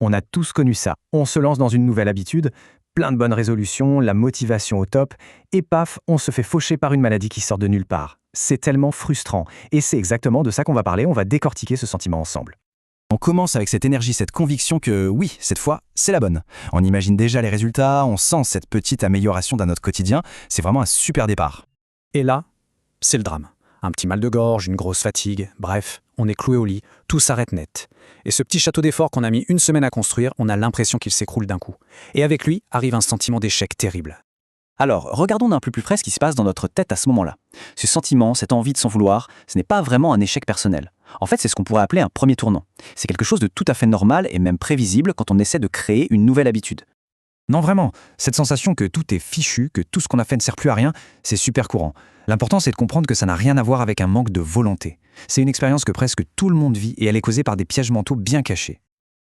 On a tous connu ça. On se lance dans une nouvelle habitude, plein de bonnes résolutions, la motivation au top, et paf, on se fait faucher par une maladie qui sort de nulle part. C'est tellement frustrant. Et c'est exactement de ça qu'on va parler, on va décortiquer ce sentiment ensemble. On commence avec cette énergie, cette conviction que oui, cette fois, c'est la bonne. On imagine déjà les résultats, on sent cette petite amélioration dans notre quotidien. C'est vraiment un super départ. Et là, c'est le drame. Un petit mal de gorge, une grosse fatigue, bref, on est cloué au lit, tout s'arrête net. Et ce petit château d'efforts qu'on a mis une semaine à construire, on a l'impression qu'il s'écroule d'un coup. Et avec lui arrive un sentiment d'échec terrible. Alors, regardons d'un peu plus près ce qui se passe dans notre tête à ce moment-là. Ce sentiment, cette envie de s'en vouloir, ce n'est pas vraiment un échec personnel. En fait, c'est ce qu'on pourrait appeler un premier tournant. C'est quelque chose de tout à fait normal et même prévisible quand on essaie de créer une nouvelle habitude. Non, vraiment, cette sensation que tout est fichu, que tout ce qu'on a fait ne sert plus à rien, c'est super courant. L'important, c'est de comprendre que ça n'a rien à voir avec un manque de volonté. C'est une expérience que presque tout le monde vit et elle est causée par des pièges mentaux bien cachés.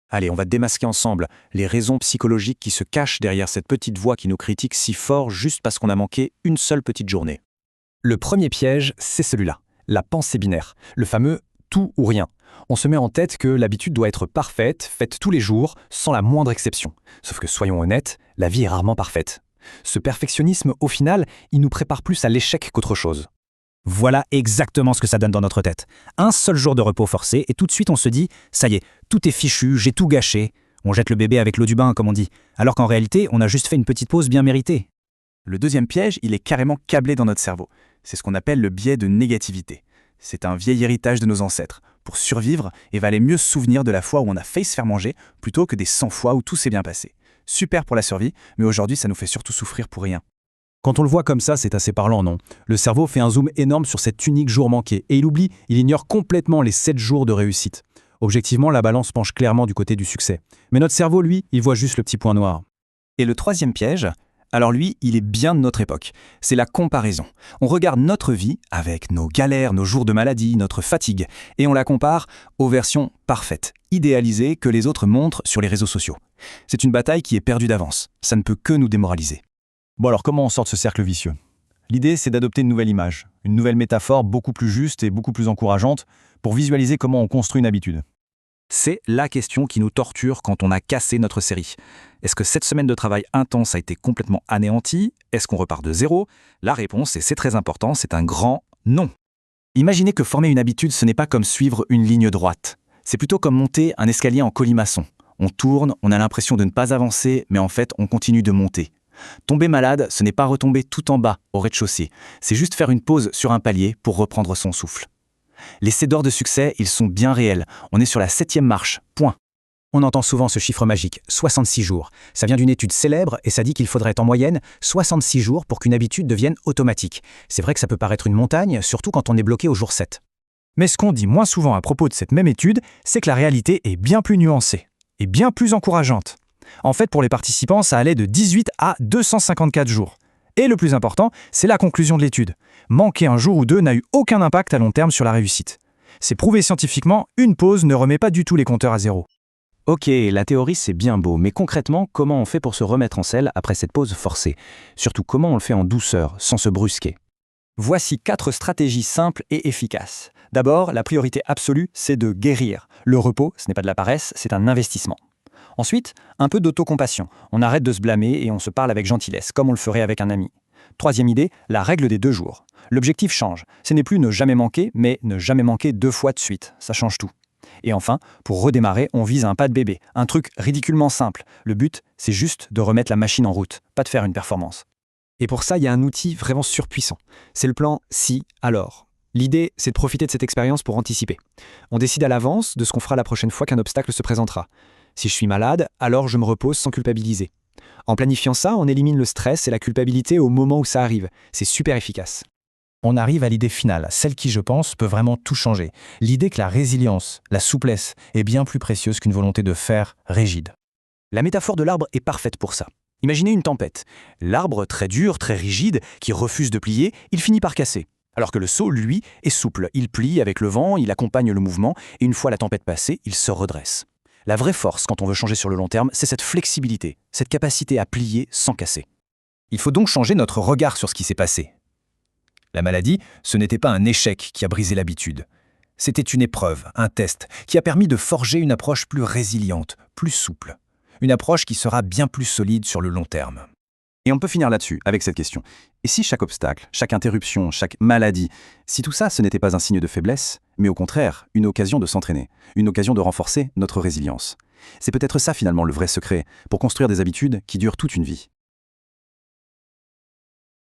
Allez, on va démasquer ensemble les raisons psychologiques qui se cachent derrière cette petite voix qui nous critique si fort juste parce qu'on a manqué une seule petite journée. Le premier piège, c'est celui-là, la pensée binaire, le fameux tout ou rien. On se met en tête que l'habitude doit être parfaite, faite tous les jours, sans la moindre exception. Sauf que soyons honnêtes, la vie est rarement parfaite. Ce perfectionnisme, au final, il nous prépare plus à l'échec qu'autre chose. Voilà exactement ce que ça donne dans notre tête. Un seul jour de repos forcé et tout de suite on se dit « ça y est, tout est fichu, j'ai tout gâché ». On jette le bébé avec l'eau du bain, comme on dit. Alors qu'en réalité, on a juste fait une petite pause bien méritée. Le deuxième piège, il est carrément câblé dans notre cerveau. C'est ce qu'on appelle le biais de négativité. C'est un vieil héritage de nos ancêtres. Pour survivre, il valait mieux se souvenir de la fois où on a failli se faire manger plutôt que des 100 fois où tout s'est bien passé. Super pour la survie, mais aujourd'hui ça nous fait surtout souffrir pour rien. Quand on le voit comme ça, c'est assez parlant, non? Le cerveau fait un zoom énorme sur cet unique jour manqué et il ignore complètement les 7 jours de réussite. Objectivement, la balance penche clairement du côté du succès. Mais notre cerveau, lui, il voit juste le petit point noir. Et le troisième piège, alors lui, il est bien de notre époque. C'est la comparaison. On regarde notre vie avec nos galères, nos jours de maladie, notre fatigue, et on la compare aux versions parfaites, idéalisées que les autres montrent sur les réseaux sociaux. C'est une bataille qui est perdue d'avance. Ça ne peut que nous démoraliser. Bon alors comment on sort de ce cercle vicieux? L'idée c'est d'adopter une nouvelle image, une nouvelle métaphore beaucoup plus juste et beaucoup plus encourageante pour visualiser comment on construit une habitude. C'est la question qui nous torture quand on a cassé notre série. Est-ce que cette semaine de travail intense a été complètement anéantie? Est-ce qu'on repart de zéro? La réponse, et c'est très important, c'est un grand non. Imaginez que former une habitude, ce n'est pas comme suivre une ligne droite. C'est plutôt comme monter un escalier en colimaçon. On tourne, on a l'impression de ne pas avancer, mais en fait, on continue de monter. Tomber malade, ce n'est pas retomber tout en bas, au rez-de-chaussée. C'est juste faire une pause sur un palier pour reprendre son souffle. Les cédores de succès, ils sont bien réels. On est sur la 7e marche, point. On entend souvent ce chiffre magique, 66 jours. Ça vient d'une étude célèbre et ça dit qu'il faudrait en moyenne 66 jours pour qu'une habitude devienne automatique. C'est vrai que ça peut paraître une montagne, surtout quand on est bloqué au jour 7. Mais ce qu'on dit moins souvent à propos de cette même étude, c'est que la réalité est bien plus nuancée et bien plus encourageante. En fait, pour les participants, ça allait de 18 à 254 jours. Et le plus important, c'est la conclusion de l'étude. Manquer un jour ou deux n'a eu aucun impact à long terme sur la réussite. C'est prouvé scientifiquement, une pause ne remet pas du tout les compteurs à zéro. Ok, la théorie c'est bien beau, mais concrètement, comment on fait pour se remettre en selle après cette pause forcée? Surtout comment on le fait en douceur, sans se brusquer? Voici 4 stratégies simples et efficaces. D'abord, la priorité absolue, c'est de guérir. Le repos, ce n'est pas de la paresse, c'est un investissement. Ensuite, un peu d'autocompassion. On arrête de se blâmer et on se parle avec gentillesse, comme on le ferait avec un ami. Troisième idée, la règle des 2 jours. L'objectif change. Ce n'est plus ne jamais manquer, mais ne jamais manquer 2 fois de suite. Ça change tout. Et enfin, pour redémarrer, on vise un pas de bébé. Un truc ridiculement simple. Le but, c'est juste de remettre la machine en route, pas de faire une performance. Et pour ça, il y a un outil vraiment surpuissant. C'est le plan si, alors. L'idée, c'est de profiter de cette expérience pour anticiper. On décide à l'avance de ce qu'on fera la prochaine fois qu'un obstacle se présentera. Si je suis malade, alors je me repose sans culpabiliser. En planifiant ça, on élimine le stress et la culpabilité au moment où ça arrive. C'est super efficace. On arrive à l'idée finale, celle qui, je pense, peut vraiment tout changer. L'idée que la résilience, la souplesse, est bien plus précieuse qu'une volonté de faire rigide. La métaphore de l'arbre est parfaite pour ça. Imaginez une tempête. L'arbre, très dur, très rigide, qui refuse de plier, il finit par casser. Alors que le saule, lui, est souple. Il plie avec le vent, il accompagne le mouvement, et une fois la tempête passée, il se redresse. La vraie force, quand on veut changer sur le long terme, c'est cette flexibilité, cette capacité à plier sans casser. Il faut donc changer notre regard sur ce qui s'est passé. La maladie, ce n'était pas un échec qui a brisé l'habitude. C'était une épreuve, un test, qui a permis de forger une approche plus résiliente, plus souple. Une approche qui sera bien plus solide sur le long terme. Et on peut finir là-dessus, avec cette question. Et si chaque obstacle, chaque interruption, chaque maladie, si tout ça, ce n'était pas un signe de faiblesse, mais au contraire, une occasion de s'entraîner, une occasion de renforcer notre résilience? C'est peut-être ça finalement le vrai secret, pour construire des habitudes qui durent toute une vie.